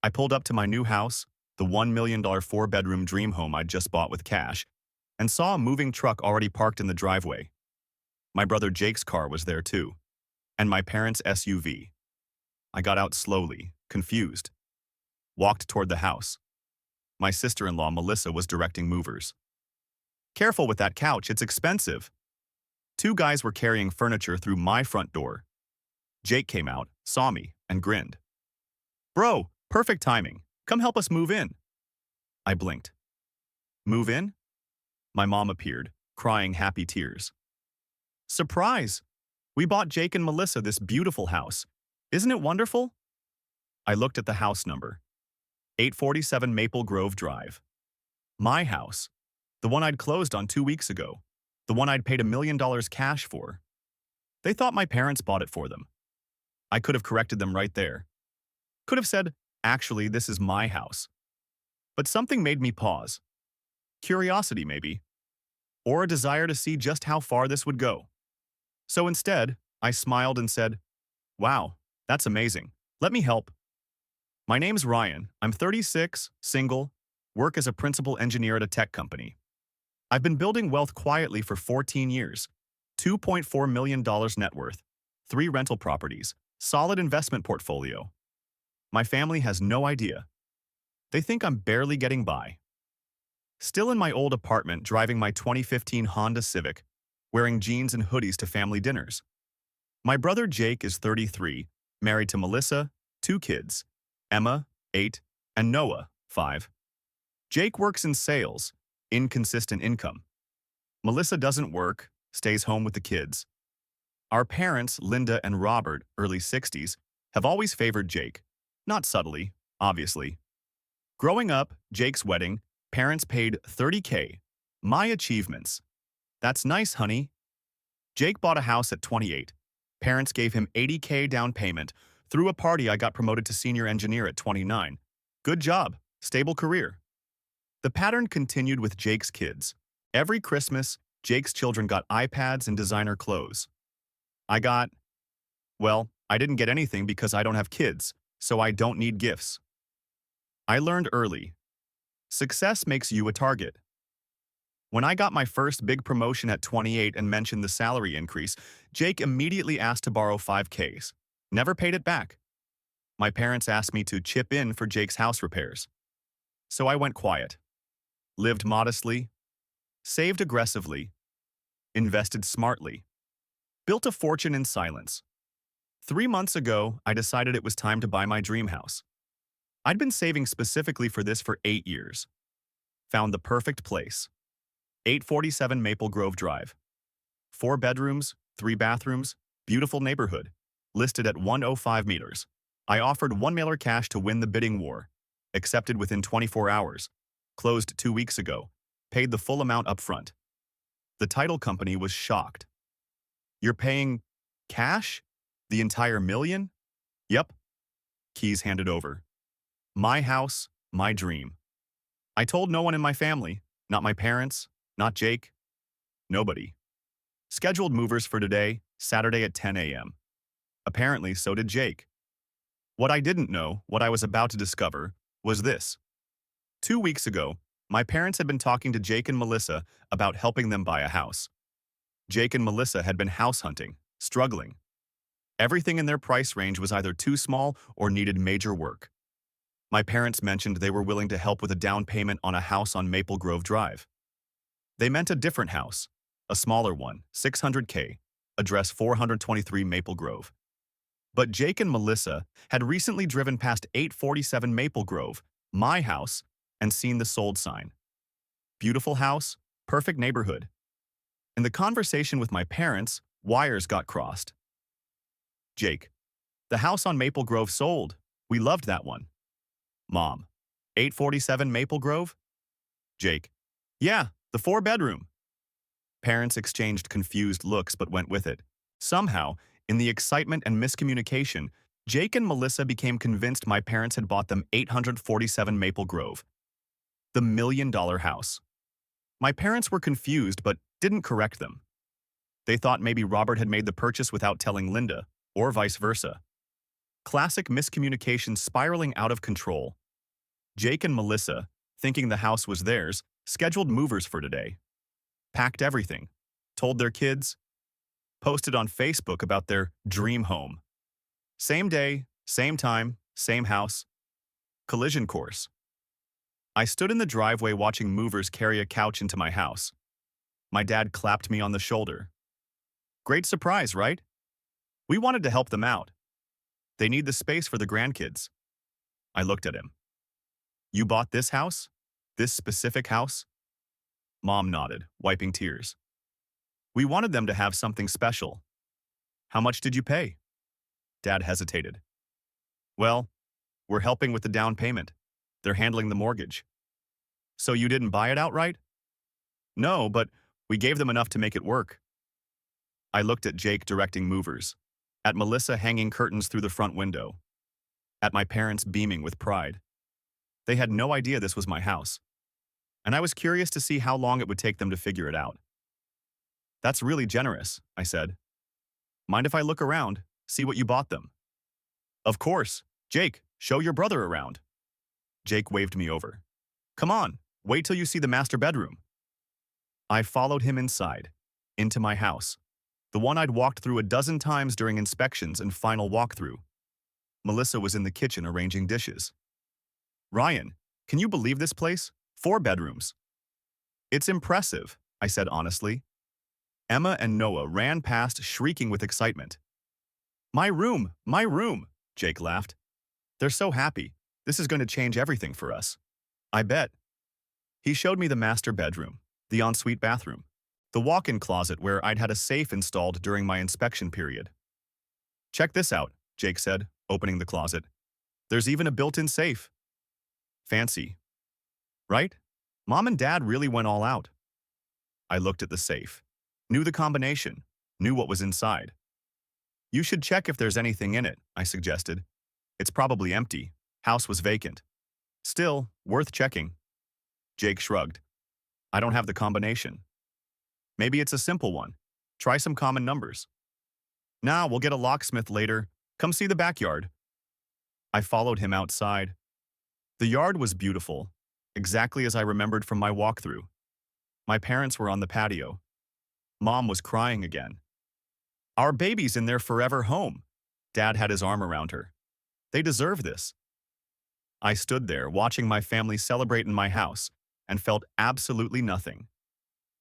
I pulled up to my new house, the $1 million four-bedroom dream home I'd just bought with cash, and saw a moving truck already parked in the driveway. My brother Jake's car was there too, and my parents' SUV. I got out slowly, confused, walked toward the house. My sister-in-law Melissa was directing movers. "Careful with that couch, it's expensive." Two guys were carrying furniture through my front door. Jake came out, saw me, and grinned. "Bro, perfect timing. Come help us move in." I blinked. "Move in?" My mom appeared, crying happy tears. "Surprise! We bought Jake and Melissa this beautiful house. Isn't it wonderful?" I looked at the house number. 847 Maple Grove Drive. My house. The one I'd closed on 2 weeks ago. The one I'd paid $1 million cash for. They thought my parents bought it for them. I could have corrected them right there. Could have said, "Actually, this is my house." But something made me pause. Curiosity, maybe. Or a desire to see just how far this would go. So instead, I smiled and said, "Wow, that's amazing. Let me help." My name's Ryan. I'm 36, single, work as a principal engineer at a tech company. I've been building wealth quietly for 14 years. $2.4 million net worth, 3 rental properties, solid investment portfolio. My family has no idea. They think I'm barely getting by. Still in my old apartment driving my 2015 Honda Civic, wearing jeans and hoodies to family dinners. My brother Jake is 33, married to Melissa, 2 kids, Emma, 8, and Noah, 5. Jake works in sales, inconsistent income. Melissa doesn't work, stays home with the kids. Our parents, Linda and Robert, early 60s, have always favored Jake. Not subtly, obviously. Growing up, Jake's wedding, parents paid $30K. My achievements. "That's nice, honey." Jake bought a house at 28. Parents gave him $80K down payment. Through a party, I got promoted to senior engineer at 29. Good job, stable career. The pattern continued with Jake's kids. Every Christmas, Jake's children got iPads and designer clothes. I didn't get anything because I don't have kids, so I don't need gifts. I learned early. Success makes you a target. When I got my first big promotion at 28 and mentioned the salary increase, Jake immediately asked to borrow 5Ks. Never paid it back. My parents asked me to chip in for Jake's house repairs. So I went quiet. Lived modestly. Saved aggressively. Invested smartly. Built a fortune in silence. 3 months ago, I decided it was time to buy my dream house. I'd been saving specifically for this for 8 years. Found the perfect place. 847 Maple Grove Drive. 4 bedrooms, 3 bathrooms, beautiful neighborhood. Listed at 105 meters. I offered $1 million cash to win the bidding war. Accepted within 24 hours. Closed 2 weeks ago. Paid the full amount up front. The title company was shocked. "You're paying cash? The entire million?" "Yep." Keys handed over. My house, my dream. I told no one in my family, not my parents, not Jake, nobody. Scheduled movers for today, Saturday at 10 a.m. Apparently, so did Jake. What I didn't know, what I was about to discover, was this. 2 weeks ago, my parents had been talking to Jake and Melissa about helping them buy a house. Jake and Melissa had been house hunting, struggling. Everything in their price range was either too small or needed major work. My parents mentioned they were willing to help with a down payment on a house on Maple Grove Drive. They meant a different house, a smaller one, $600K, address 423 Maple Grove. But Jake and Melissa had recently driven past 847 Maple Grove, my house, and seen the sold sign. Beautiful house, perfect neighborhood. In the conversation with my parents, wires got crossed. Jake: "The house on Maple Grove sold. We loved that one." Mom: 847 Maple Grove? Jake: "Yeah, the 4-bedroom. Parents exchanged confused looks but went with it. Somehow, in the excitement and miscommunication, Jake and Melissa became convinced my parents had bought them 847 Maple Grove, the $1 million house. My parents were confused but didn't correct them. They thought maybe Robert had made the purchase without telling Linda, or vice versa. Classic miscommunication spiraling out of control. Jake and Melissa, thinking the house was theirs, scheduled movers for today. Packed everything. Told their kids. Posted on Facebook about their dream home. Same day, same time, same house. Collision course. I stood in the driveway watching movers carry a couch into my house. My dad clapped me on the shoulder. Great surprise, right? We wanted to help them out. They need the space for the grandkids. I looked at him. You bought this house? This specific house? Mom nodded, wiping tears. We wanted them to have something special. How much did you pay? Dad hesitated. Well, we're helping with the down payment. They're handling the mortgage. So you didn't buy it outright? No, but we gave them enough to make it work. I looked at Jake directing movers, at Melissa hanging curtains through the front window, at my parents beaming with pride. They had no idea this was my house, and I was curious to see how long it would take them to figure it out. That's really generous, I said. Mind if I look around, see what you bought them? Of course. Jake, show your brother around. Jake waved me over. Come on, wait till you see the master bedroom. I followed him inside, into my house, the one I'd walked through a dozen times during inspections and final walkthrough. Melissa was in the kitchen arranging dishes. Ryan, can you believe this place? 4 bedrooms. It's impressive, I said honestly. Emma and Noah ran past shrieking with excitement. My room, Jake laughed. They're so happy. This is going to change everything for us. I bet. He showed me the master bedroom, the ensuite bathroom, the walk-in closet where I'd had a safe installed during my inspection period. Check this out, Jake said, opening the closet. There's even a built-in safe. Fancy. Right? Mom and Dad really went all out. I looked at the safe, knew the combination, knew what was inside. You should check if there's anything in it, I suggested. It's probably empty. House was vacant. Still, worth checking. Jake shrugged. I don't have the combination. Maybe it's a simple one. Try some common numbers. Nah, we'll get a locksmith later. Come see the backyard. I followed him outside. The yard was beautiful, exactly as I remembered from my walkthrough. My parents were on the patio. Mom was crying again. Our baby's in their forever home. Dad had his arm around her. They deserve this. I stood there watching my family celebrate in my house and felt absolutely nothing.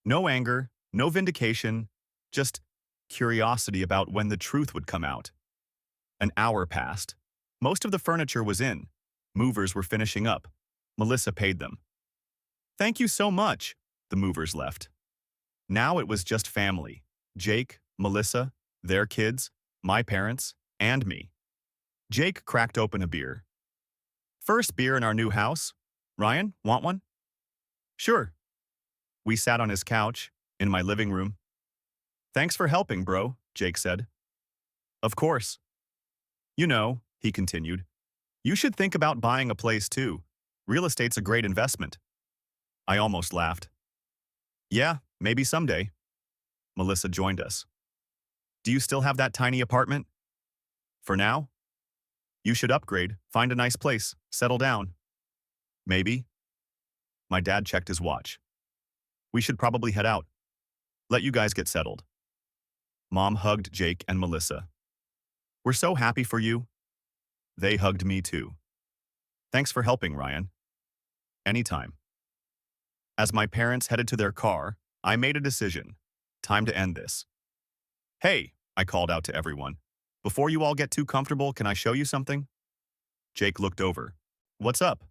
No anger, no vindication, just curiosity about when the truth would come out. An hour passed. Most of the furniture was in. Movers were finishing up. Melissa paid them. Thank you so much, the movers left. Now it was just family. Jake, Melissa, their kids, my parents, and me. Jake cracked open a beer. First beer in our new house. Ryan, want one? Sure. We sat on his couch, in my living room. Thanks for helping, bro, Jake said. Of course. You know, he continued, you should think about buying a place too. Real estate's a great investment. I almost laughed. Yeah, maybe someday. Melissa joined us. Do you still have that tiny apartment? For now? You should upgrade, find a nice place, settle down. Maybe. My dad checked his watch. We should probably head out. Let you guys get settled. Mom hugged Jake and Melissa. We're so happy for you. They hugged me too. Thanks for helping, Ryan. Anytime. As my parents headed to their car, I made a decision. Time to end this. Hey, I called out to everyone. Before you all get too comfortable, can I show you something? Jake looked over. What's up?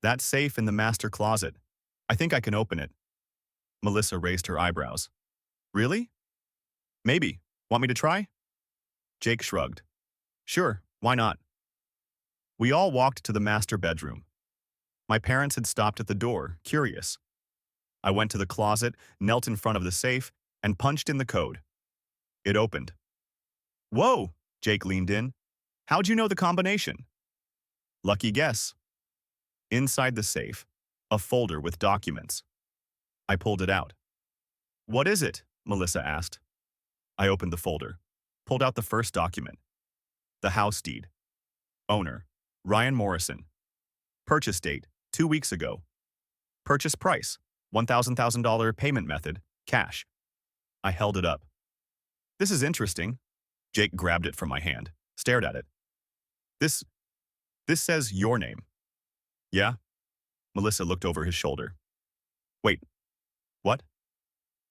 That safe in the master closet. I think I can open it. Melissa raised her eyebrows. Really? Maybe. Want me to try? Jake shrugged. Sure, why not? We all walked to the master bedroom. My parents had stopped at the door, curious. I went to the closet, knelt in front of the safe, and punched in the code. It opened. Whoa, Jake leaned in. How'd you know the combination? Lucky guess. Inside the safe, a folder with documents. I pulled it out. What is it? Melissa asked. I opened the folder, pulled out the first document. The house deed, Owner, Ryan Morrison. Purchase date, 2 weeks ago. Purchase price, $1,000 payment method, cash. I held it up. This is interesting. Jake grabbed it from my hand, stared at it. This says your name. Yeah? Melissa looked over his shoulder. Wait, what?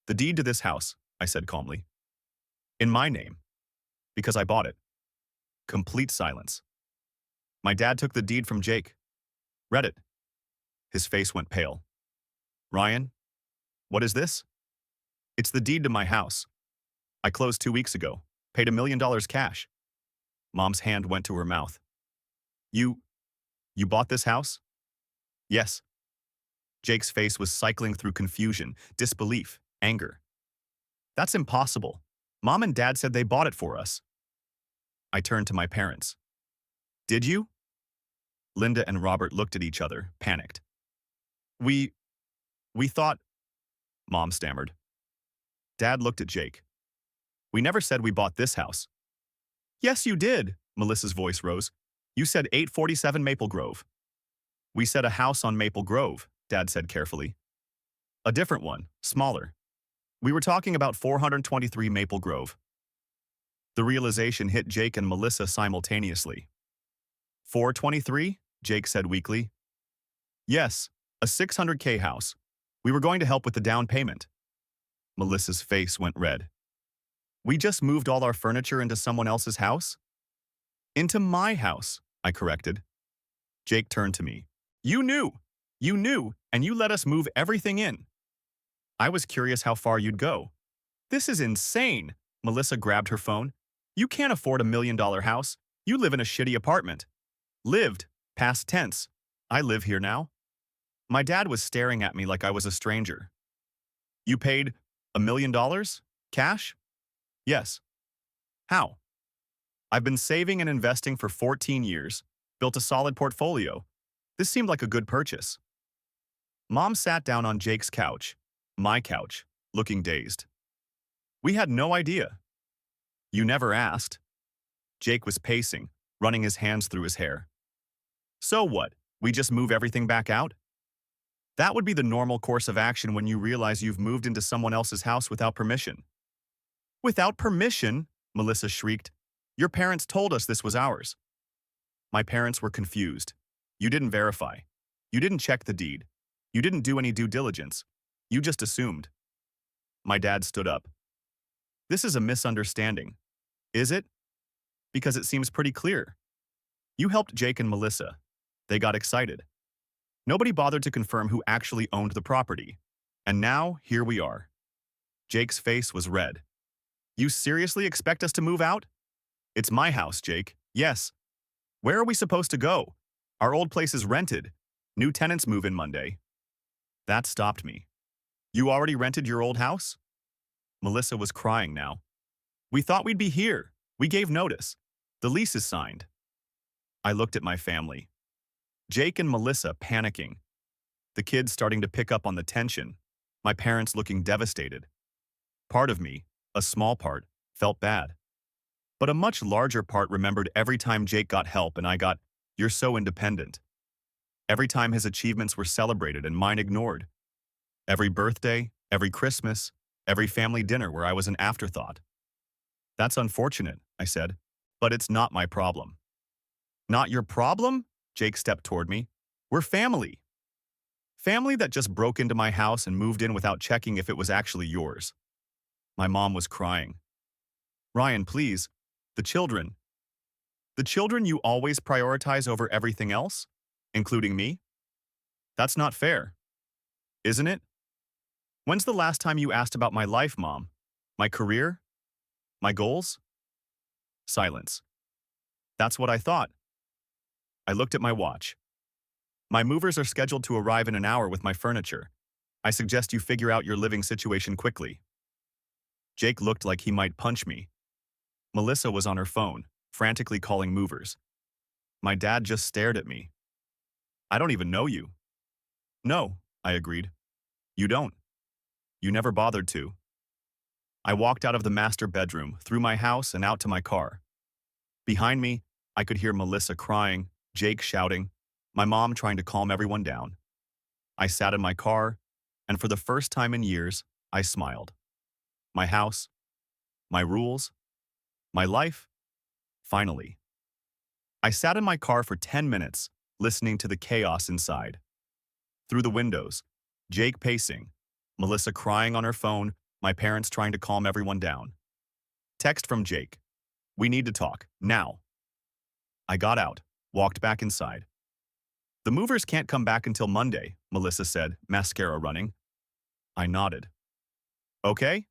The deed to this house, I said calmly. In my name. Because I bought it. Complete silence. My dad took the deed from Jake. Read it. His face went pale. Ryan, what is this? It's the deed to my house. I closed 2 weeks ago, paid $1 million cash. Mom's hand went to her mouth. You bought this house? Yes. Jake's face was cycling through confusion, disbelief, anger. That's impossible. Mom and Dad said they bought it for us. I turned to my parents. Did you? Linda and Robert looked at each other, panicked. We thought, Mom stammered. Dad looked at Jake. We never said we bought this house. Yes, you did, Melissa's voice rose. You said 847 Maple Grove. We said a house on Maple Grove, Dad said carefully. A different one, smaller. We were talking about 423 Maple Grove. The realization hit Jake and Melissa simultaneously. 423? Jake said weakly. Yes, a $600K house. We were going to help with the down payment. Melissa's face went red. We just moved all our furniture into someone else's house? Into my house, I corrected. Jake turned to me. You knew, and you let us move everything in. I was curious how far you'd go. This is insane, Melissa grabbed her phone. You can't afford $1 million house. You live in a shitty apartment. Lived, past tense. I live here now. My dad was staring at me like I was a stranger. You paid $1 million? Cash? Yes. How? I've been saving and investing for 14 years, built a solid portfolio. This seemed like a good purchase. Mom sat down on Jake's couch, my couch, looking dazed. We had no idea. You never asked. Jake was pacing, running his hands through his hair. So what? We just move everything back out? That would be the normal course of action when you realize you've moved into someone else's house without permission. Without permission? Melissa shrieked. Your parents told us this was ours. My parents were confused. You didn't verify. You didn't check the deed. You didn't do any due diligence. You just assumed. My dad stood up. This is a misunderstanding. Is it? Because it seems pretty clear. You helped Jake and Melissa. They got excited. Nobody bothered to confirm who actually owned the property. And now, here we are. Jake's face was red. You seriously expect us to move out? It's my house, Jake. Yes. Where are we supposed to go? Our old place is rented. New tenants move in Monday. That stopped me. You already rented your old house? Melissa was crying now. We thought we'd be here. We gave notice. The lease is signed. I looked at my family. Jake and Melissa panicking. The kids starting to pick up on the tension. My parents looking devastated. Part of me, a small part, felt bad. But a much larger part remembered every time Jake got help and I got, "You're so independent." Every time his achievements were celebrated and mine ignored. Every birthday, every Christmas, every family dinner where I was an afterthought. That's unfortunate, I said, but it's not my problem. Not your problem? Jake stepped toward me. We're family. Family that just broke into my house and moved in without checking if it was actually yours. My mom was crying. Ryan, please. The children. The children you always prioritize over everything else? Including me? That's not fair. Isn't it? When's the last time you asked about my life, Mom? My career? My goals? Silence. That's what I thought. I looked at my watch. My movers are scheduled to arrive in an hour with my furniture. I suggest you figure out your living situation quickly. Jake looked like he might punch me. Melissa was on her phone, frantically calling movers. My dad just stared at me. I don't even know you. No, I agreed. You don't. You never bothered to. I walked out of the master bedroom, through my house and out to my car. Behind me, I could hear Melissa crying, Jake shouting, my mom trying to calm everyone down. I sat in my car, and for the first time in years, I smiled. My house, my rules, my life, finally. I sat in my car for 10 minutes, listening to the chaos inside. Through the windows, Jake pacing, Melissa crying on her phone, my parents trying to calm everyone down. Text from Jake. We need to talk, now. I got out, walked back inside. The movers can't come back until Monday, Melissa said, mascara running. I nodded. Okay?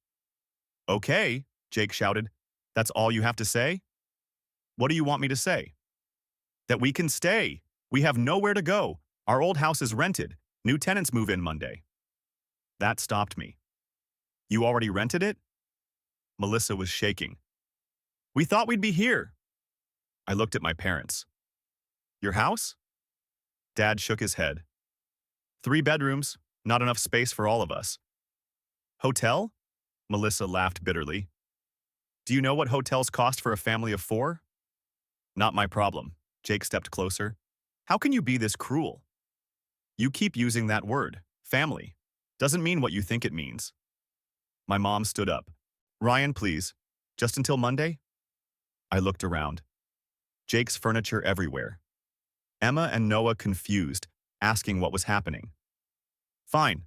Okay, Jake shouted. That's all you have to say? What do you want me to say? That we can stay. We have nowhere to go. Our old house is rented. New tenants move in Monday. That stopped me. You already rented it? Melissa was shaking. We thought we'd be here. I looked at my parents. Your house? Dad shook his head. 3 bedrooms, not enough space for all of us. Hotel? Melissa laughed bitterly. Do you know what hotels cost for a family of 4? Not my problem. Jake stepped closer. How can you be this cruel? You keep using that word, family. Doesn't mean what you think it means. My mom stood up. Ryan, please. Just until Monday? I looked around. Jake's furniture everywhere. Emma and Noah confused, asking what was happening. Fine.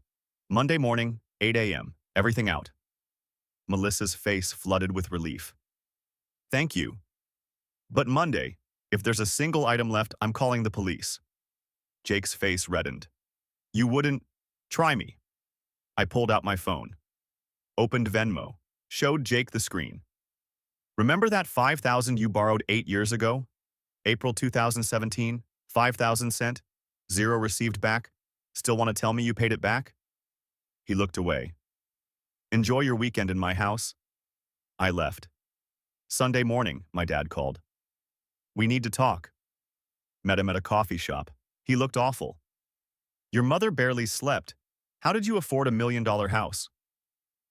Monday morning, 8 a.m. Everything out. Melissa's face flooded with relief. Thank you. But Monday, if there's a single item left, I'm calling the police. Jake's face reddened. You wouldn't? Try me. I pulled out my phone. Opened Venmo. Showed Jake the screen. Remember that $5,000 you borrowed 8 years ago? April 2017, 5,000 sent, 0 received back. Still want to tell me you paid it back? He looked away. Enjoy your weekend in my house. I left. Sunday morning, my dad called. We need to talk. Met him at a coffee shop. He looked awful. Your mother barely slept. How did you afford $1 million house?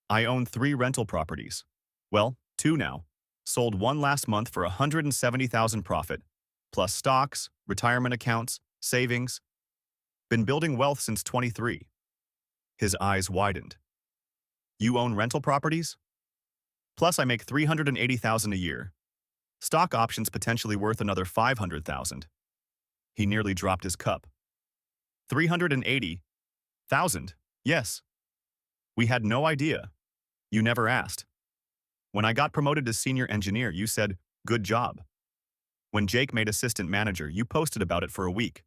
I own 3 rental properties. Well, 2 now. Sold 1 last month for $170,000 profit, plus stocks, retirement accounts, savings. Been building wealth since 23. His eyes widened. You own rental properties? Plus I make $380,000 a year. Stock options potentially worth another $500,000. He nearly dropped his cup. $380,000, yes. We had no idea. You never asked. When I got promoted to senior engineer, you said, good job. When Jake made assistant manager, you posted about it for a week.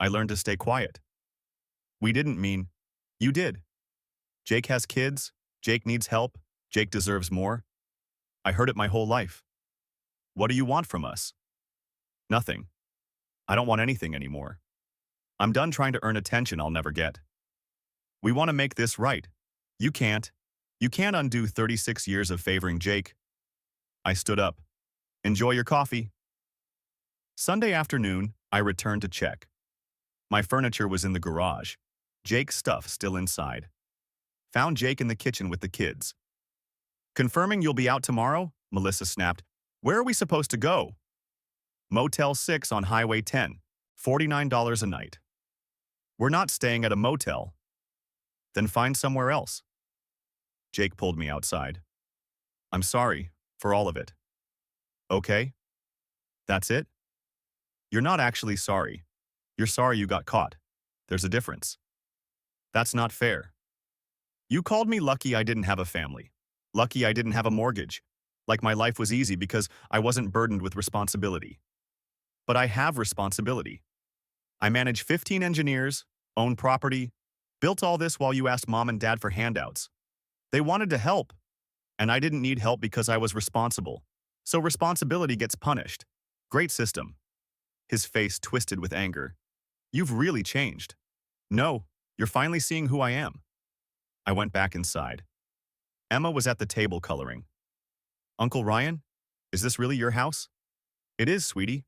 I learned to stay quiet. We didn't mean, you did. Jake has kids, Jake needs help, Jake deserves more. I heard it my whole life. What do you want from us? Nothing. I don't want anything anymore. I'm done trying to earn attention I'll never get. We want to make this right. You can't. You can't undo 36 years of favoring Jake. I stood up. Enjoy your coffee. Sunday afternoon, I returned to check. My furniture was in the garage. Jake's stuff still inside. Found Jake in the kitchen with the kids. Confirming you'll be out tomorrow? Melissa snapped. Where are we supposed to go? Motel 6 on Highway 10. $49 a night. We're not staying at a motel. Then find somewhere else. Jake pulled me outside. I'm sorry for all of it. Okay? That's it? You're not actually sorry. You're sorry you got caught. There's a difference. That's not fair. You called me lucky I didn't have a family. Lucky I didn't have a mortgage. Like my life was easy because I wasn't burdened with responsibility. But I have responsibility. I manage 15 engineers, own property, built all this while you asked mom and dad for handouts. They wanted to help, and I didn't need help because I was responsible. So responsibility gets punished. Great system. His face twisted with anger. You've really changed. No, you're finally seeing who I am. I went back inside. Emma was at the table coloring. Uncle Ryan, is this really your house? It is, sweetie.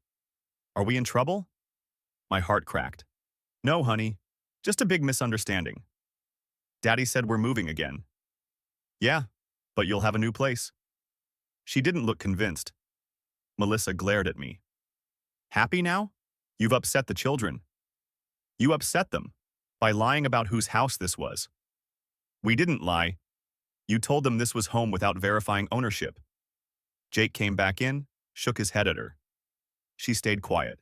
Are we in trouble? My heart cracked. No, honey. Just a big misunderstanding. Daddy said we're moving again. Yeah, but you'll have a new place. She didn't look convinced. Melissa glared at me. Happy now? You've upset the children. You upset them by lying about whose house this was. We didn't lie. You told them this was home without verifying ownership. Jake came back in, shook his head at her. She stayed quiet.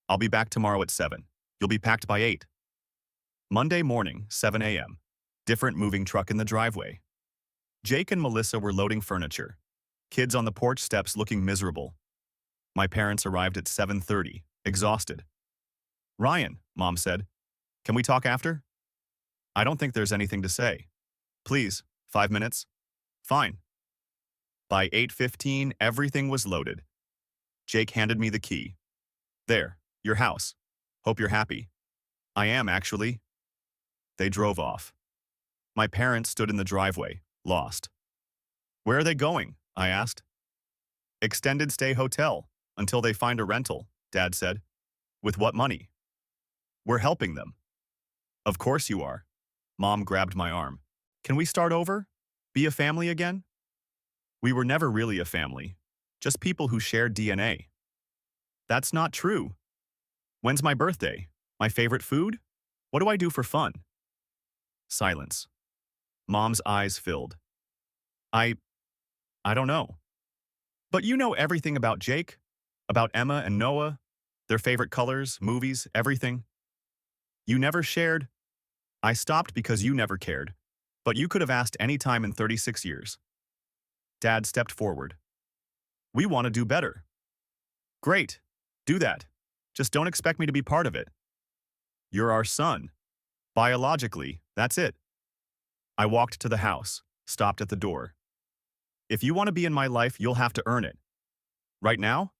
I'll be back tomorrow at 7. You'll be packed by 8. Monday morning, 7 a.m. Different moving truck in the driveway. Jake and Melissa were loading furniture. Kids on the porch steps looking miserable. My parents arrived at 7:30, exhausted. Ryan, Mom said, can we talk after? I don't think there's anything to say. Please, 5 minutes? Fine. By 8:15, everything was loaded. Jake handed me the key. There, your house. Hope you're happy. I am, actually. They drove off. My parents stood in the driveway, lost. Where are they going? I asked. Extended stay hotel, until they find a rental, Dad said. With what money? We're helping them. Of course you are. Mom grabbed my arm. Can we start over? Be a family again? We were never really a family, just people who shared DNA. That's not true. When's my birthday? My favorite food? What do I do for fun? Silence. Mom's eyes filled. I don't know. But you know everything about Jake, about Emma and Noah, their favorite colors, movies, everything. You never shared. I stopped because you never cared, but you could have asked any time in 36 years. Dad stepped forward. We want to do better. Great. Do that. Just don't expect me to be part of it. You're our son. Biologically, that's it. I walked to the house, stopped at the door. If you want to be in my life, you'll have to earn it. Right now?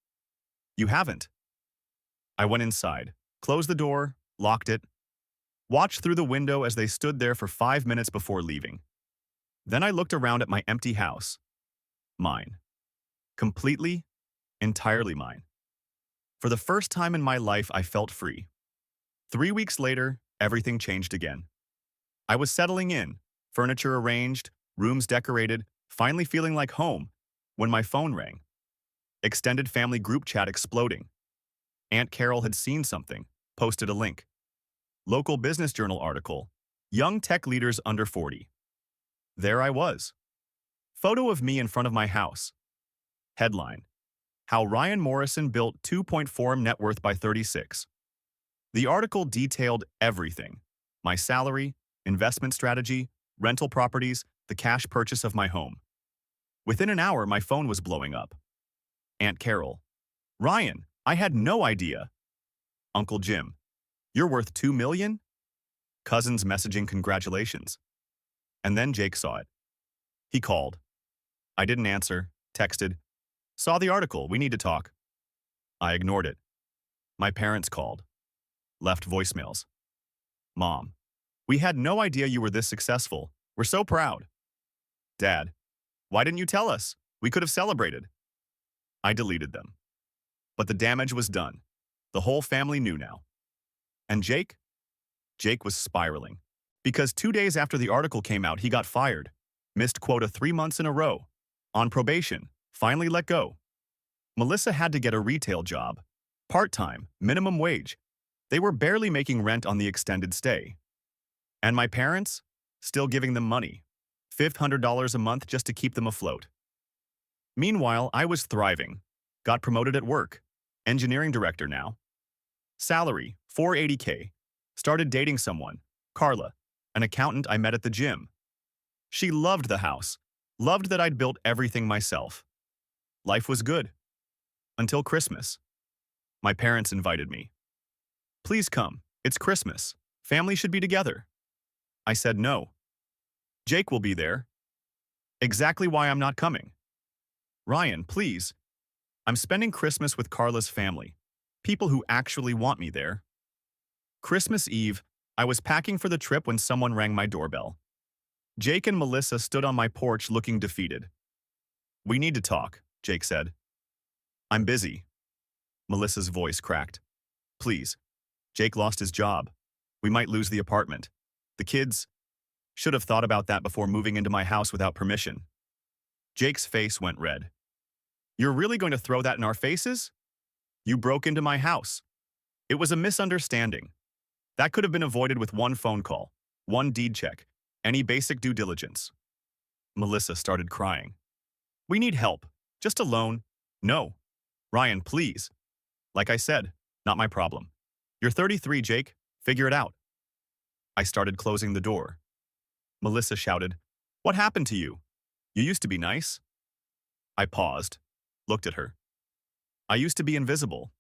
You haven't. I went inside, closed the door, locked it, watched through the window as they stood there for 5 minutes before leaving. Then I looked around at my empty house. Mine. Completely, entirely mine. For the first time in my life, I felt free. 3 weeks later, everything changed again. I was settling in, furniture arranged, rooms decorated, finally feeling like home, when my phone rang. Extended family group chat exploding. Aunt Carol had seen something, posted a link. Local business journal article, young tech leaders under 40. There I was. Photo of me in front of my house. Headline, How Ryan Morrison Built 2.4 Net Worth by 36. The article detailed everything. My salary, investment strategy, rental properties, the cash purchase of my home. Within an hour, my phone was blowing up. Aunt Carol. Ryan, I had no idea. Uncle Jim. You're worth $2 million? Cousins messaging congratulations. And then Jake saw it. He called. I didn't answer, texted. Saw the article, we need to talk. I ignored it. My parents called. Left voicemails. Mom. We had no idea you were this successful. We're so proud. Dad. Why didn't you tell us? We could have celebrated. I deleted them. But the damage was done. The whole family knew now. And Jake? Jake was spiraling. Because 2 days after the article came out, he got fired. Missed quota 3 months in a row. On probation. Finally let go. Melissa had to get a retail job. Part-time, minimum wage. They were barely making rent on the extended stay. And my parents? Still giving them money. $500 a month just to keep them afloat. Meanwhile, I was thriving. Got promoted at work. Engineering director now. Salary, $480K. Started dating someone, Carla, an accountant I met at the gym. She loved the house. Loved that I'd built everything myself. Life was good. Until Christmas. My parents invited me. Please come. It's Christmas. Family should be together. I said no. Jake will be there. Exactly why I'm not coming. Ryan, please. I'm spending Christmas with Carla's family. People who actually want me there. Christmas Eve, I was packing for the trip when someone rang my doorbell. Jake and Melissa stood on my porch looking defeated. We need to talk, Jake said. I'm busy. Melissa's voice cracked. Please. Jake lost his job. We might lose the apartment. The kids should have thought about that before moving into my house without permission. Jake's face went red. You're really going to throw that in our faces? You broke into my house. It was a misunderstanding. That could have been avoided with one phone call, one deed check, any basic due diligence. Melissa started crying. We need help. Just a loan. No. Ryan, please. Like I said, not my problem. You're 33, Jake. Figure it out. I started closing the door. Melissa shouted, What happened to you? You used to be nice. I paused, looked at her. I used to be invisible.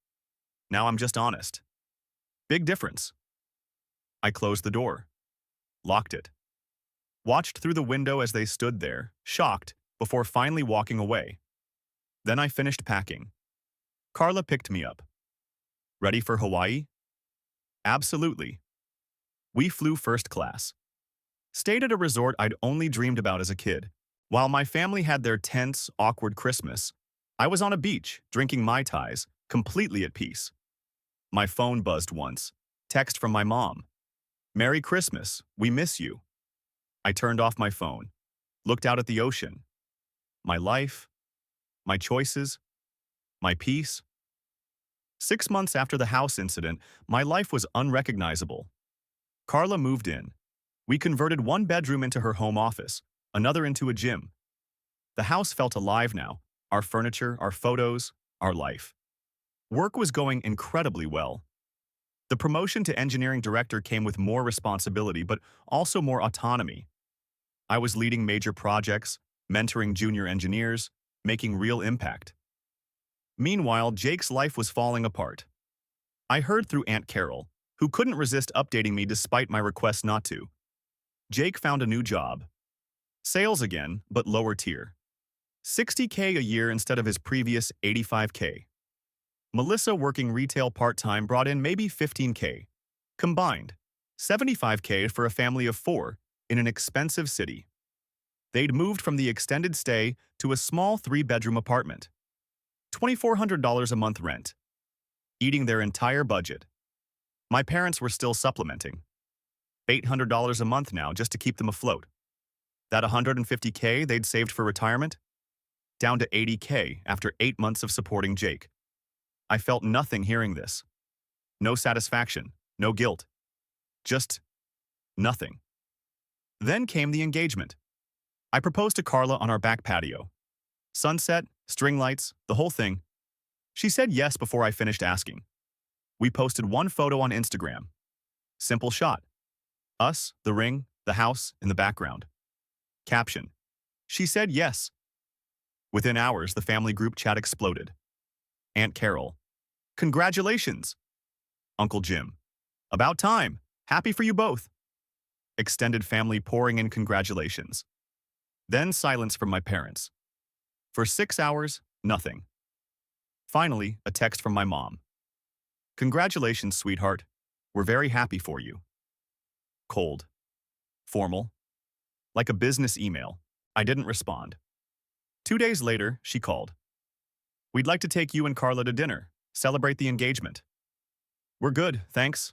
Now I'm just honest. Big difference. I closed the door, locked it, watched through the window as they stood there, shocked, before finally walking away. Then I finished packing. Carla picked me up. Ready for Hawaii? Absolutely. We flew first class. Stayed at a resort I'd only dreamed about as a kid. While my family had their tense, awkward Christmas, I was on a beach, drinking Mai Tais, completely at peace. My phone buzzed once. Text from my mom. Merry Christmas, we miss you. I turned off my phone, looked out at the ocean. My life, my choices, my peace. 6 months after the house incident, my life was unrecognizable. Carla moved in. We converted one bedroom into her home office, another into a gym. The house felt alive now, our furniture, our photos, our life. Work was going incredibly well. The promotion to engineering director came with more responsibility, but also more autonomy. I was leading major projects, mentoring junior engineers, making real impact. Meanwhile, Jake's life was falling apart. I heard through Aunt Carol, who couldn't resist updating me despite my request not to. Jake found a new job. Sales again, but lower tier. $60K a year instead of his previous $85K. Melissa, working retail part-time, brought in maybe $15K. Combined, $75K for a family of 4 in an expensive city. They'd moved from the extended stay to a small 3-bedroom apartment. $2,400 a month rent. Eating their entire budget. My parents were still supplementing. $800 a month now just to keep them afloat. That $150K they'd saved for retirement? Down to $80K after 8 months of supporting Jake. I felt nothing hearing this. No satisfaction, no guilt. Just nothing. Then came the engagement. I proposed to Carla on our back patio. Sunset, string lights, the whole thing. She said yes before I finished asking. We posted one photo on Instagram. Simple shot. Us, the ring, the house, in the background. Caption. She said yes. Within hours, the family group chat exploded. Aunt Carol. Congratulations. Uncle Jim. About time. Happy for you both. Extended family pouring in congratulations. Then silence from my parents. For 6 hours, nothing. Finally, a text from my mom. Congratulations, sweetheart. We're very happy for you. Cold. Formal. Like a business email. I didn't respond. 2 days later, she called. We'd like to take you and Carla to dinner, celebrate the engagement. We're good, thanks.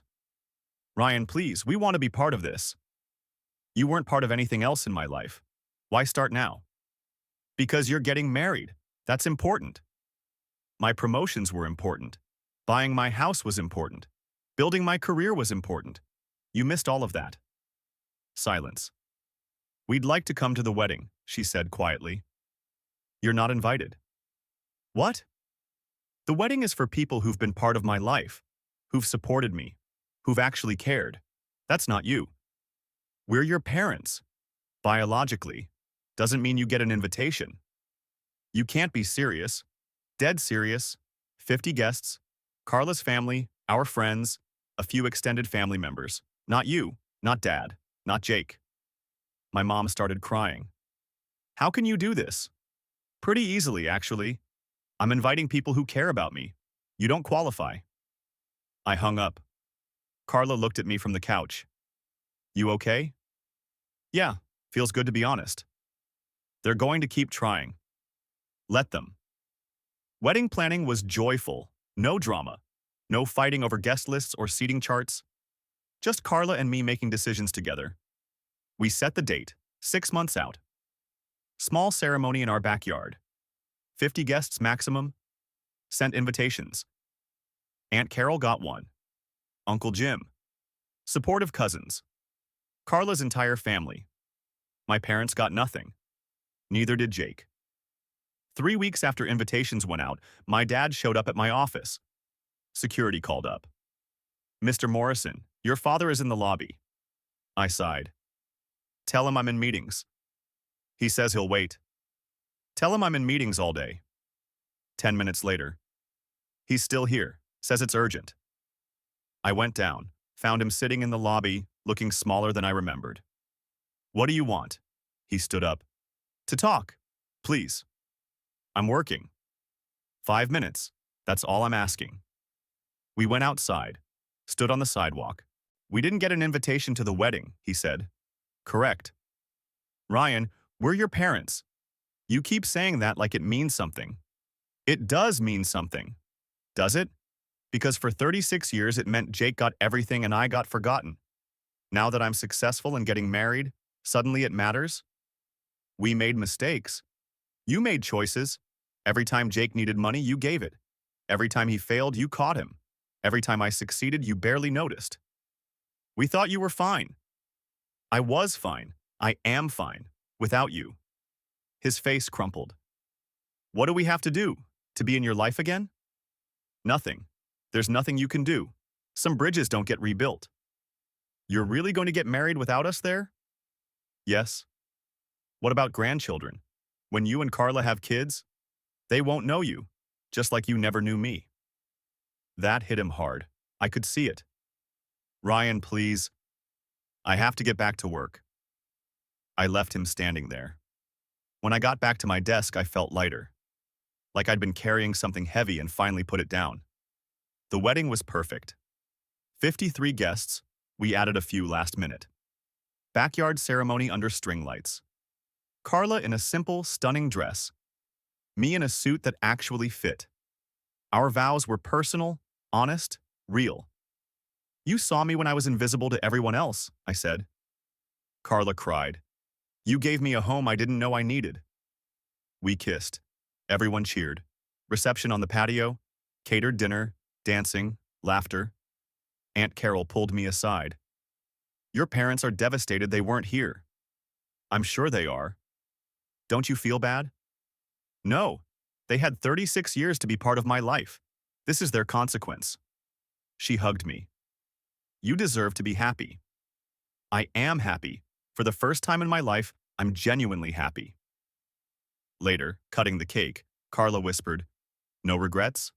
Ryan, please, we want to be part of this. You weren't part of anything else in my life. Why start now? Because you're getting married. That's important. My promotions were important. Buying my house was important. Building my career was important. You missed all of that. Silence. We'd like to come to the wedding, she said quietly. You're not invited. What? The wedding is for people who've been part of my life, who've supported me, who've actually cared. That's not you. We're your parents. Biologically, doesn't mean you get an invitation. You can't be serious. Dead serious. 50 guests. Carla's family, our friends, a few extended family members. Not you, not Dad, not Jake. My mom started crying. How can you do this? Pretty easily, actually. I'm inviting people who care about me. You don't qualify. I hung up. Carla looked at me from the couch. You okay? Yeah, feels good to be honest. They're going to keep trying. Let them. Wedding planning was joyful, no drama, no fighting over guest lists or seating charts. Just Carla and me making decisions together. We set the date, 6 months out. Small ceremony in our backyard. 50 guests maximum. Sent invitations. Aunt Carol got one. Uncle Jim. Supportive cousins. Carla's entire family. My parents got nothing. Neither did Jake. 3 weeks after invitations went out, my dad showed up at my office. Security called up. Mr. Morrison, your father is in the lobby. I sighed. Tell him I'm in meetings. He says he'll wait. Tell him I'm in meetings all day. 10 minutes later. He's still here, says it's urgent. I went down, found him sitting in the lobby, looking smaller than I remembered. What do you want? He stood up. To talk, please. I'm working. 5 minutes, that's all I'm asking. We went outside, stood on the sidewalk. We didn't get an invitation to the wedding, he said. Correct. Ryan, we're your parents. You keep saying that like it means something. It does mean something. Does it? Because for 36 years it meant Jake got everything and I got forgotten. Now that I'm successful and getting married, suddenly it matters? We made mistakes. You made choices. Every time Jake needed money, you gave it. Every time he failed, you caught him. Every time I succeeded, you barely noticed. We thought you were fine. I was fine. I am fine. Without you. His face crumpled. What do we have to do? To be in your life again? Nothing. There's nothing you can do. Some bridges don't get rebuilt. You're really going to get married without us there? Yes. What about grandchildren? When you and Carla have kids, they won't know you, just like you never knew me. That hit him hard. I could see it. Ryan, please. I have to get back to work. I left him standing there. When I got back to my desk, I felt lighter, like I'd been carrying something heavy and finally put it down. The wedding was perfect. 53 guests, we added a few last minute. Backyard ceremony under string lights. Carla in a simple, stunning dress. Me in a suit that actually fit. Our vows were personal, honest, real. You saw me when I was invisible to everyone else, I said. Carla cried. You gave me a home I didn't know I needed. We kissed. Everyone cheered. Reception on the patio, catered dinner, dancing, laughter. Aunt Carol pulled me aside. Your parents are devastated they weren't here. I'm sure they are. Don't you feel bad? No. They had 36 years to be part of my life. This is their consequence. She hugged me. You deserve to be happy. I am happy. For the first time in my life, I'm genuinely happy. Later, cutting the cake, Carla whispered, No regrets?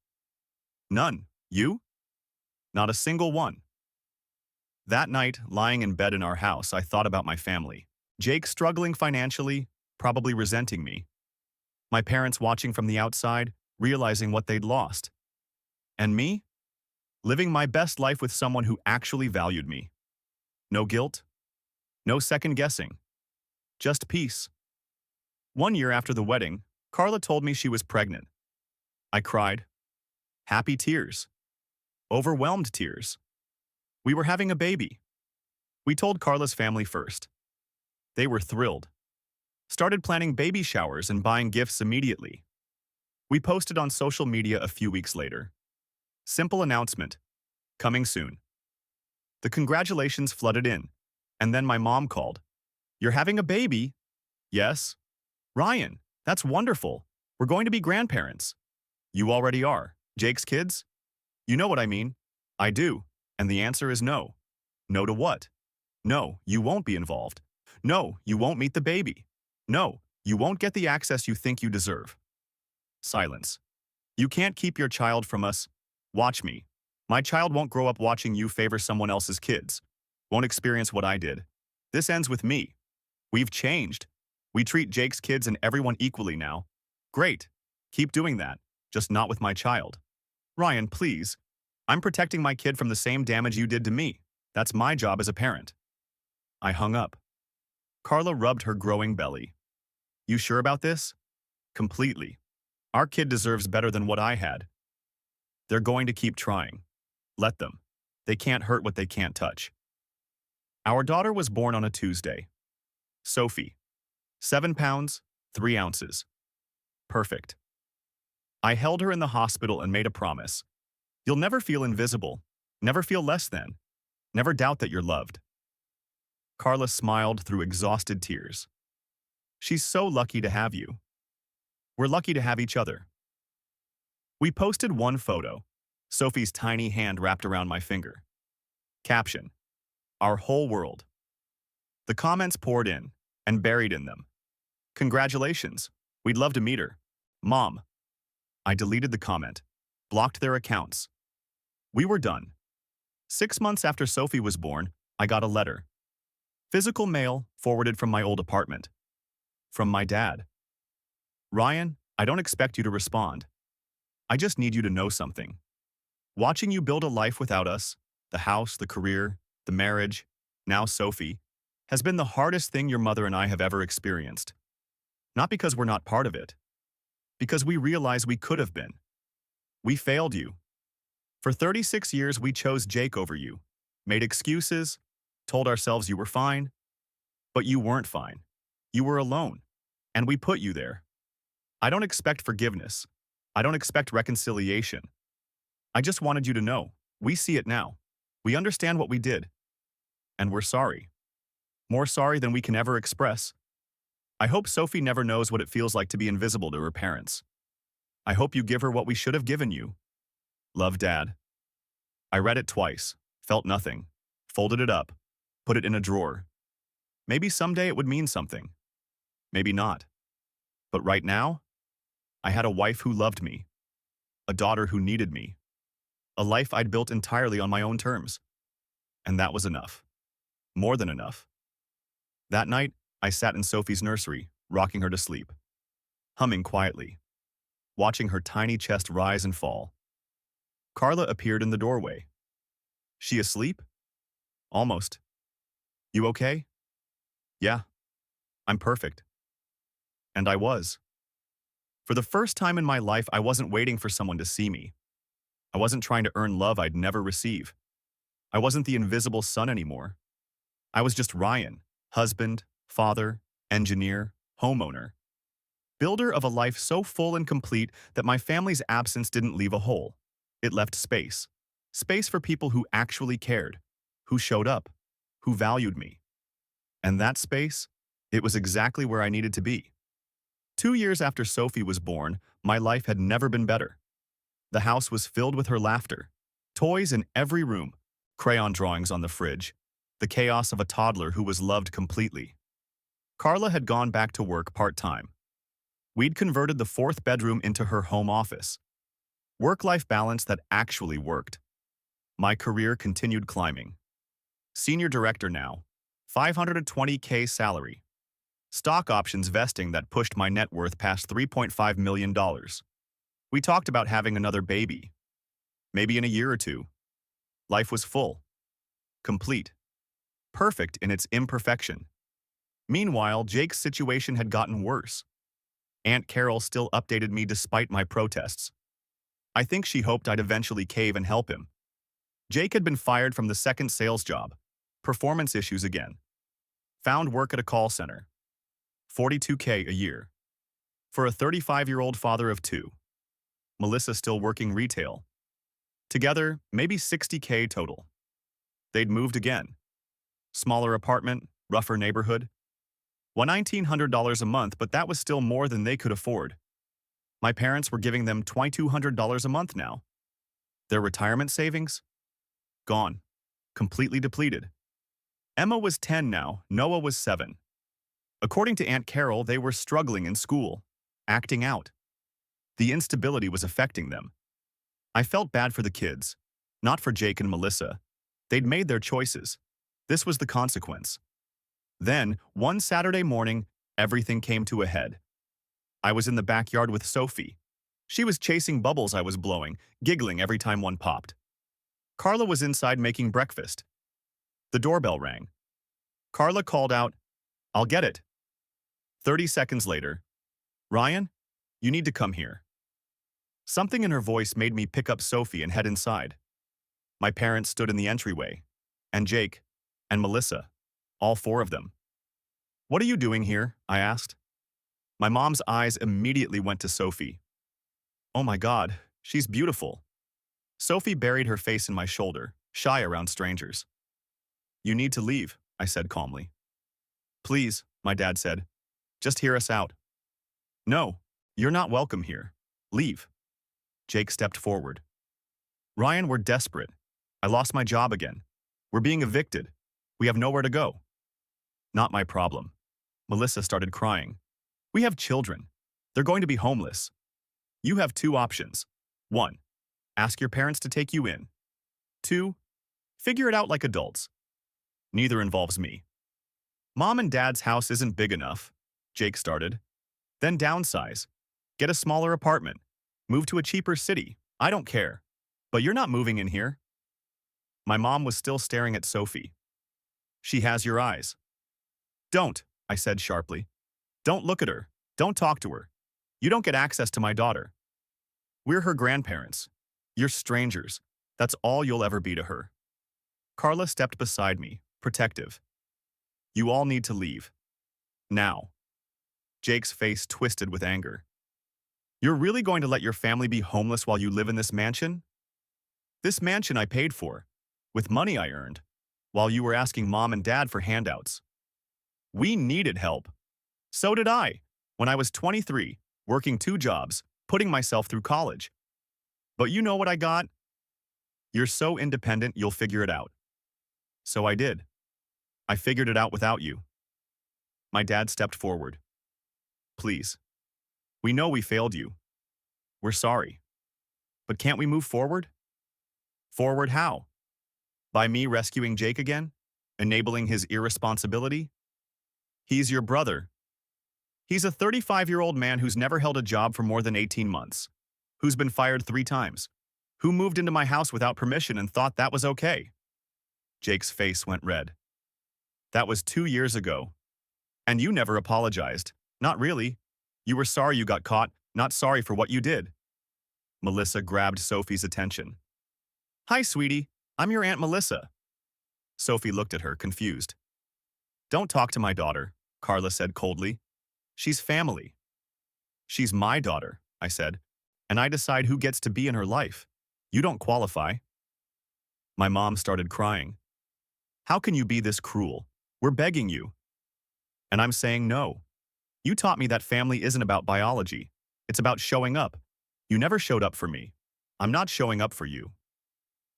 None. You? Not a single one. That night, lying in bed in our house, I thought about my family. Jake struggling financially, probably resenting me. My parents watching from the outside, realizing what they'd lost. And me? Living my best life with someone who actually valued me. No guilt. No second guessing. Just peace. 1 year after the wedding, Carla told me she was pregnant. I cried. Happy tears. Overwhelmed tears. We were having a baby. We told Carla's family first. They were thrilled. Started planning baby showers and buying gifts immediately. We posted on social media a few weeks later. Simple announcement. Coming soon. The congratulations flooded in, and then my mom called. You're having a baby? Yes. Ryan, that's wonderful. We're going to be grandparents. You already are. Jake's kids? You know what I mean. I do. And the answer is no. No to what? No, you won't be involved. No, you won't meet the baby. No, you won't get the access you think you deserve. Silence. You can't keep your child from us. Watch me. My child won't grow up watching you favor someone else's kids. Won't experience what I did. This ends with me. We've changed. We treat Jake's kids and everyone equally now. Great. Keep doing that. Just not with my child. Ryan, please. I'm protecting my kid from the same damage you did to me. That's my job as a parent. I hung up. Carla rubbed her growing belly. You sure about this? Completely. Our kid deserves better than what I had. They're going to keep trying. Let them. They can't hurt what they can't touch. Our daughter was born on a Tuesday. Sophie. 7 pounds, 3 ounces. Perfect. I held her in the hospital and made a promise. You'll never feel invisible, never feel less than, never doubt that you're loved. Carla smiled through exhausted tears. She's so lucky to have you. We're lucky to have each other. We posted one photo, Sophie's tiny hand wrapped around my finger. Caption: Our whole world. The comments poured in, and buried in them. Congratulations. We'd love to meet her. Mom. I deleted the comment, blocked their accounts. We were done. 6 months after Sophie was born, I got a letter. Physical mail forwarded from my old apartment. From my dad. Ryan, I don't expect you to respond. I just need you to know something. Watching you build a life without us, the house, the career, the marriage, now Sophie, has been the hardest thing your mother and I have ever experienced. Not because we're not part of it. Because we realize we could have been. We failed you. For 36 years, we chose Jake over you, made excuses, told ourselves you were fine. But you weren't fine. You were alone. And we put you there. I don't expect forgiveness. I don't expect reconciliation. I just wanted you to know, we see it now. We understand what we did. And we're sorry. More sorry than we can ever express. I hope Sophie never knows what it feels like to be invisible to her parents. I hope you give her what we should have given you. Love, Dad. I read it twice, felt nothing, folded it up, put it in a drawer. Maybe someday it would mean something. Maybe not. But right now, I had a wife who loved me, a daughter who needed me, a life I'd built entirely on my own terms. And that was enough. More than enough. That night, I sat in Sophie's nursery, rocking her to sleep, humming quietly, watching her tiny chest rise and fall. Carla appeared in the doorway. She asleep? Almost. You okay? Yeah. I'm perfect. And I was. For the first time in my life, I wasn't waiting for someone to see me. I wasn't trying to earn love I'd never receive. I wasn't the invisible son anymore. I was just Ryan, husband, father, engineer, homeowner. Builder of a life so full and complete that my family's absence didn't leave a hole. It left space. Space for people who actually cared, who showed up, who valued me. And that space, it was exactly where I needed to be. 2 years after Sophie was born, my life had never been better. The house was filled with her laughter, toys in every room, crayon drawings on the fridge, the chaos of a toddler who was loved completely. Carla had gone back to work part-time. We'd converted the 4th bedroom into her home office. Work-life balance that actually worked. My career continued climbing. Senior director now, $520K salary. Stock options vesting that pushed my net worth past $3.5 million. We talked about having another baby. Maybe in a year or two. Life was full. Complete. Perfect in its imperfection. Meanwhile, Jake's situation had gotten worse. Aunt Carol still updated me despite my protests. I think she hoped I'd eventually cave and help him. Jake had been fired from the second sales job. Performance issues again. Found work at a call center. $42K a year. For a 35-year-old father of 2. Melissa still working retail. Together, maybe $60K total. They'd moved again. Smaller apartment, rougher neighborhood. $1,900 a month, but that was still more than they could afford. My parents were giving them $2,200 a month now. Their retirement savings? Gone. Completely depleted. Emma was 10 now, Noah was 7. According to Aunt Carol, they were struggling in school, acting out. The instability was affecting them. I felt bad for the kids, not for Jake and Melissa. They'd made their choices. This was the consequence. Then, one Saturday morning, everything came to a head. I was in the backyard with Sophie. She was chasing bubbles I was blowing, giggling every time one popped. Carla was inside making breakfast. The doorbell rang. Carla called out, "I'll get it." 30 seconds later, "Ryan, you need to come here." Something in her voice made me pick up Sophie and head inside. My parents stood in the entryway, and Jake, and Melissa, all 4 of them. "What are you doing here?" I asked. My mom's eyes immediately went to Sophie. "Oh my God, she's beautiful." Sophie buried her face in my shoulder, shy around strangers. You need to leave, I said calmly. Please, my dad said. Just hear us out. No, you're not welcome here. Leave. Jake stepped forward. Ryan, we're desperate. I lost my job again. We're being evicted. We have nowhere to go. Not my problem. Melissa started crying. We have children. They're going to be homeless. You have two options. 1. Ask your parents to take you in. 2. Figure it out like adults. Neither involves me. Mom and Dad's house isn't big enough, Jake started. Then downsize. Get a smaller apartment. Move to a cheaper city. I don't care. But you're not moving in here. My mom was still staring at Sophie. She has your eyes. Don't, I said sharply. Don't look at her. Don't talk to her. You don't get access to my daughter. We're her grandparents. You're strangers. That's all you'll ever be to her. Carla stepped beside me, protective. You all need to leave. Now. Jake's face twisted with anger. You're really going to let your family be homeless while you live in this mansion? This mansion I paid for, with money I earned, while you were asking Mom and Dad for handouts. We needed help. So did I, when I was 23, working 2 jobs, putting myself through college. But you know what I got? You're so independent you'll figure it out. So I did. I figured it out without you. My dad stepped forward. Please. We know we failed you. We're sorry. But can't we move forward? Forward how? By me rescuing Jake again? Enabling his irresponsibility? He's your brother. He's a 35-year-old man who's never held a job for more than 18 months, who's been fired 3 times, who moved into my house without permission and thought that was okay. Jake's face went red. That was 2 years ago. And you never apologized. Not really. You were sorry you got caught, not sorry for what you did. Melissa grabbed Sophie's attention. Hi, sweetie. I'm your Aunt Melissa. Sophie looked at her, confused. Don't talk to my daughter, Carla said coldly. She's family. She's my daughter, I said, and I decide who gets to be in her life. You don't qualify. My mom started crying. How can you be this cruel? We're begging you. And I'm saying no. You taught me that family isn't about biology. It's about showing up. You never showed up for me. I'm not showing up for you.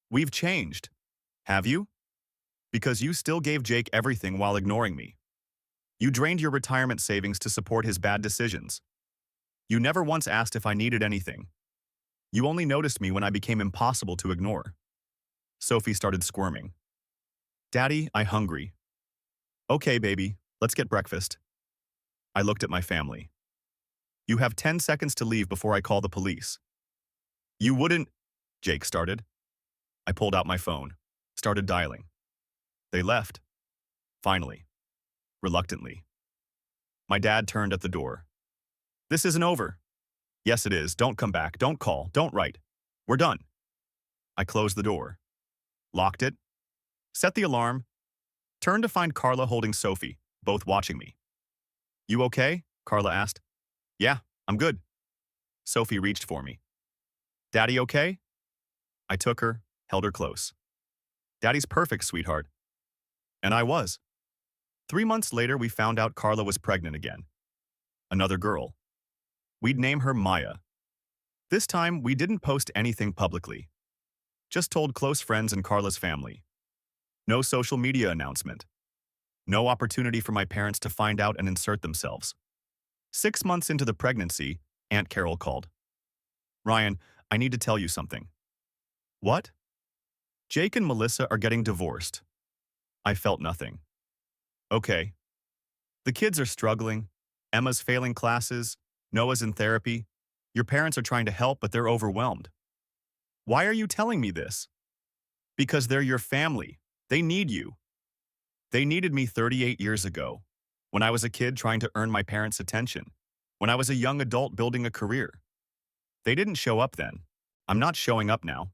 We've changed. Have you? Because you still gave Jake everything while ignoring me. You drained your retirement savings to support his bad decisions. You never once asked if I needed anything. You only noticed me when I became impossible to ignore. Sophie started squirming. Daddy, I'm hungry. Okay, baby, let's get breakfast. I looked at my family. You have 10 seconds to leave before I call the police. You wouldn't, Jake started. I pulled out my phone, started dialing. They left. Finally. Reluctantly. My dad turned at the door. This isn't over. Yes, it is. Don't come back. Don't call. Don't write. We're done. I closed the door. Locked it. Set the alarm. Turned to find Carla holding Sophie, both watching me. You okay? Carla asked. Yeah, I'm good. Sophie reached for me. Daddy okay? I took her, held her close. Daddy's perfect, sweetheart. And I was. 3 months later, we found out Carla was pregnant again. Another girl. We'd name her Maya. This time, we didn't post anything publicly. Just told close friends and Carla's family. No social media announcement. No opportunity for my parents to find out and insert themselves. 6 months into the pregnancy, Aunt Carol called. Ryan, I need to tell you something. What? Jake and Melissa are getting divorced. I felt nothing. Okay. The kids are struggling. Emma's failing classes. Noah's in therapy. Your parents are trying to help, but they're overwhelmed. Why are you telling me this? Because they're your family. They need you. They needed me 38 years ago, when I was a kid trying to earn my parents' attention, when I was a young adult building a career. They didn't show up then. I'm not showing up now.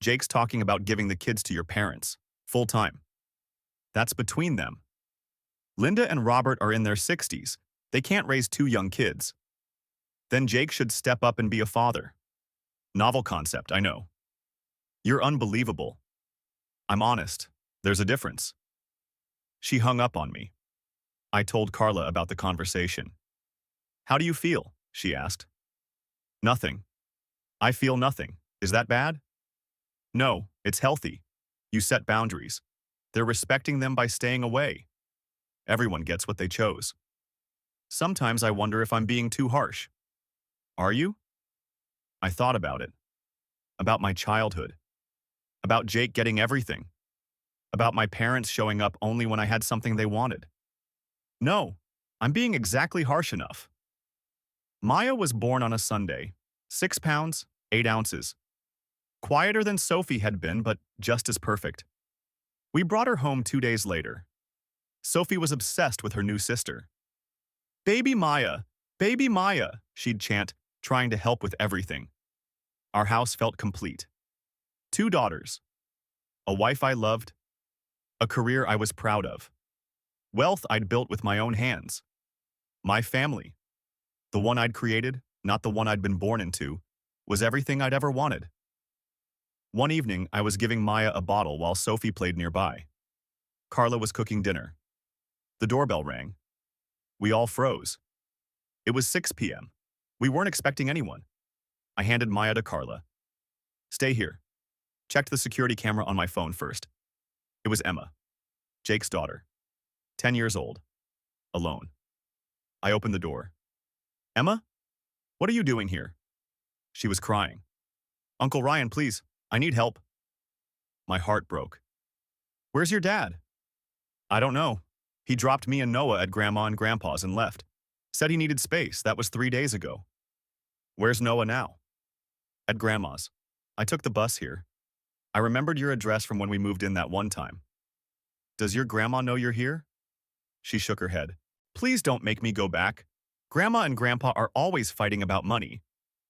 Jake's talking about giving the kids to your parents, full time. That's between them. Linda and Robert are in their 60s. They can't raise 2 young kids. Then Jake should step up and be a father. Novel concept, I know. You're unbelievable. I'm honest. There's a difference. She hung up on me. I told Carla about the conversation. How do you feel? She asked. Nothing. I feel nothing. Is that bad? No, it's healthy. You set boundaries. They're respecting them by staying away. Everyone gets what they chose. Sometimes I wonder if I'm being too harsh. Are you? I thought about it. About my childhood. About Jake getting everything. About my parents showing up only when I had something they wanted. No, I'm being exactly harsh enough. Maya was born on a Sunday, 6 pounds, 8 ounces. Quieter than Sophie had been, but just as perfect. We brought her home 2 days later. Sophie was obsessed with her new sister. Baby Maya, she'd chant, trying to help with everything. Our house felt complete. 2 daughters. A wife I loved. A career I was proud of. Wealth I'd built with my own hands. My family. The one I'd created, not the one I'd been born into, was everything I'd ever wanted. One evening, I was giving Maya a bottle while Sophie played nearby. Carla was cooking dinner. The doorbell rang. We all froze. It was 6 p.m. We weren't expecting anyone. I handed Maya to Carla. Stay here. Checked the security camera on my phone first. It was Emma, Jake's daughter, 10 years old, alone. I opened the door. Emma? What are you doing here? She was crying. Uncle Ryan, please, I need help. My heart broke. Where's your dad? I don't know. He dropped me and Noah at Grandma and Grandpa's and left. Said he needed space. That was 3 days ago. Where's Noah now? At Grandma's. I took the bus here. I remembered your address from when we moved in that one time. Does your grandma know you're here? She shook her head. Please don't make me go back. Grandma and Grandpa are always fighting about money.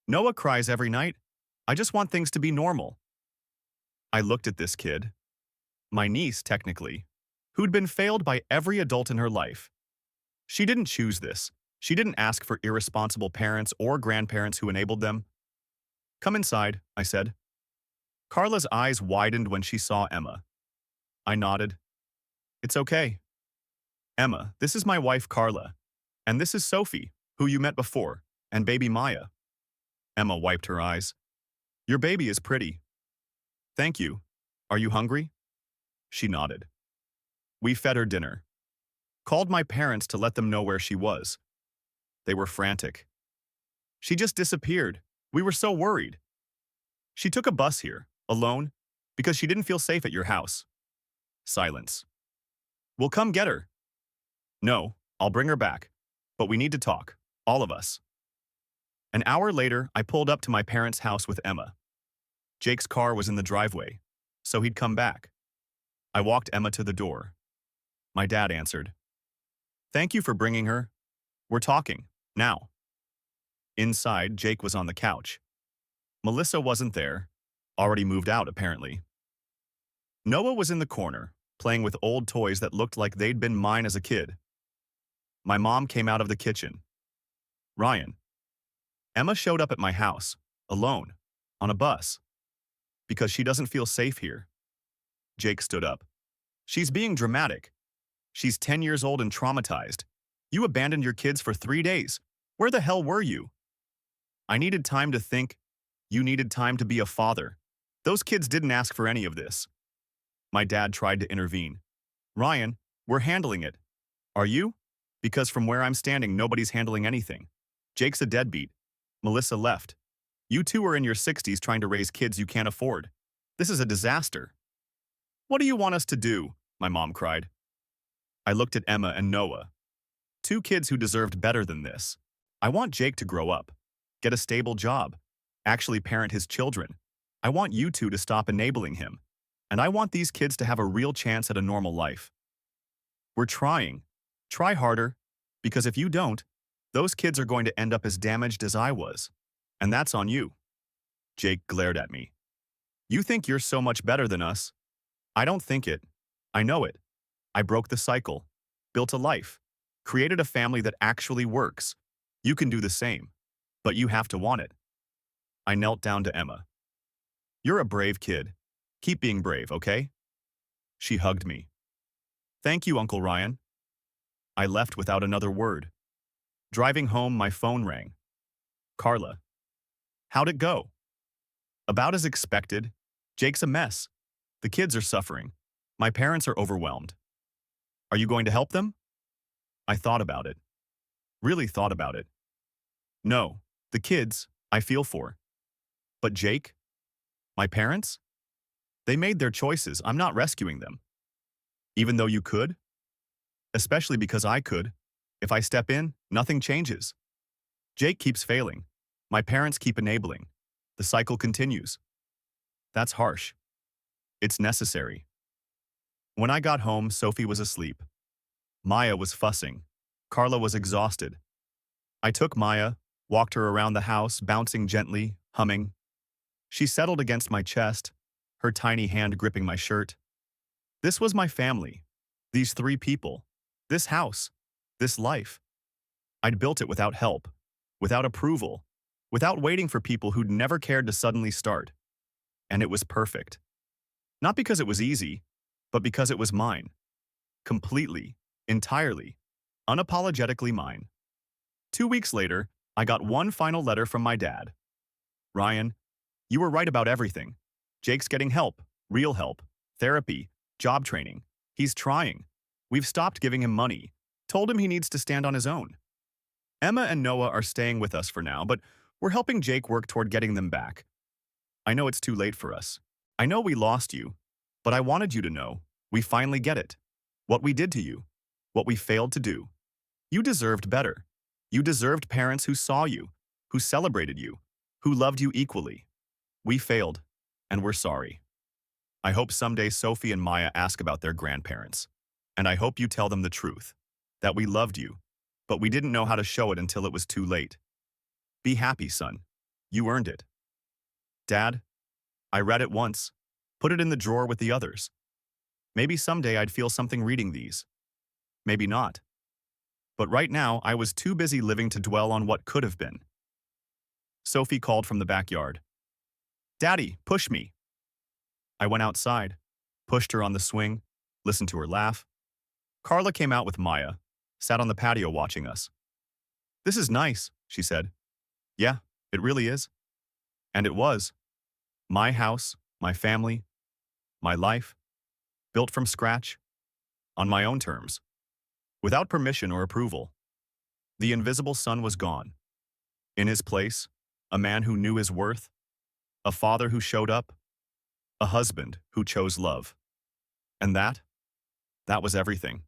Noah cries every night. I just want things to be normal. I looked at this kid. My niece, technically, who'd been failed by every adult in her life. She didn't choose this. She didn't ask for irresponsible parents or grandparents who enabled them. Come inside, I said. Carla's eyes widened when she saw Emma. I nodded. It's okay. Emma, this is my wife Carla. And this is Sophie, who you met before, and baby Maya. Emma wiped her eyes. Your baby is pretty. Thank you. Are you hungry? She nodded. We fed her dinner. Called my parents to let them know where she was. They were frantic. She just disappeared. We were so worried. She took a bus here, alone, because she didn't feel safe at your house. Silence. We'll come get her. No, I'll bring her back. But we need to talk, all of us. An hour later, I pulled up to my parents' house with Emma. Jake's car was in the driveway, so he'd come back. I walked Emma to the door. My dad answered. Thank you for bringing her. We're talking, now. Inside, Jake was on the couch. Melissa wasn't there, already moved out apparently. Noah was in the corner, playing with old toys that looked like they'd been mine as a kid. My mom came out of the kitchen. Ryan. Emma showed up at my house, alone, on a bus. Because she doesn't feel safe here. Jake stood up. She's being dramatic. She's 10 years old and traumatized. You abandoned your kids for 3 days. Where the hell were you? I needed time to think. You needed time to be a father. Those kids didn't ask for any of this. My dad tried to intervene. Ryan, we're handling it. Are you? Because from where I'm standing, nobody's handling anything. Jake's a deadbeat. Melissa left. You two are in your 60s trying to raise kids you can't afford. This is a disaster. What do you want us to do? My mom cried. I looked at Emma and Noah. 2 kids who deserved better than this. I want Jake to grow up, get a stable job, actually parent his children. I want you two to stop enabling him. And I want these kids to have a real chance at a normal life. We're trying. Try harder, because if you don't, those kids are going to end up as damaged as I was. And that's on you. Jake glared at me. You think you're so much better than us. I don't think it. I know it. I broke the cycle, built a life, created a family that actually works. You can do the same, but you have to want it. I knelt down to Emma. You're a brave kid. Keep being brave, okay? She hugged me. Thank you, Uncle Ryan. I left without another word. Driving home, my phone rang. Carla. How'd it go? About as expected. Jake's a mess. The kids are suffering. My parents are overwhelmed. Are you going to help them? I thought about it. Really thought about it. No, the kids, I feel for. But Jake? My parents? They made their choices. I'm not rescuing them. Even though you could? Especially because I could. If I step in, nothing changes. Jake keeps failing. My parents keep enabling. The cycle continues. That's harsh. It's necessary. When I got home, Sophie was asleep. Maya was fussing. Carla was exhausted. I took Maya, walked her around the house, bouncing gently, humming. She settled against my chest, her tiny hand gripping my shirt. This was my family. These 3 people. This house. This life. I'd built it without help, without approval, without waiting for people who'd never cared to suddenly start. And it was perfect. Not because it was easy, but because it was mine. Completely, entirely, unapologetically mine. 2 weeks later, I got one final letter from my dad. Ryan, you were right about everything. Jake's getting help, real help, therapy, job training. He's trying. We've stopped giving him money, told him he needs to stand on his own. Emma and Noah are staying with us for now, but we're helping Jake work toward getting them back. I know it's too late for us. I know we lost you, but I wanted you to know we finally get it. What we did to you, what we failed to do. You deserved better. You deserved parents who saw you, who celebrated you, who loved you equally. We failed, and we're sorry. I hope someday Sophie and Maya ask about their grandparents. And I hope you tell them the truth, that we loved you, but we didn't know how to show it until it was too late. Be happy, son. You earned it. Dad, I read it once, put it in the drawer with the others. Maybe someday I'd feel something reading these. Maybe not. But right now, I was too busy living to dwell on what could have been. Sophie called from the backyard. Daddy, push me. I went outside, pushed her on the swing, listened to her laugh. Carla came out with Maya, sat on the patio watching us. This is nice, she said. Yeah, it really is. And it was. My house, my family, my life, built from scratch, on my own terms, without permission or approval. The invisible son was gone. In his place, a man who knew his worth, a father who showed up, a husband who chose love. And that was everything.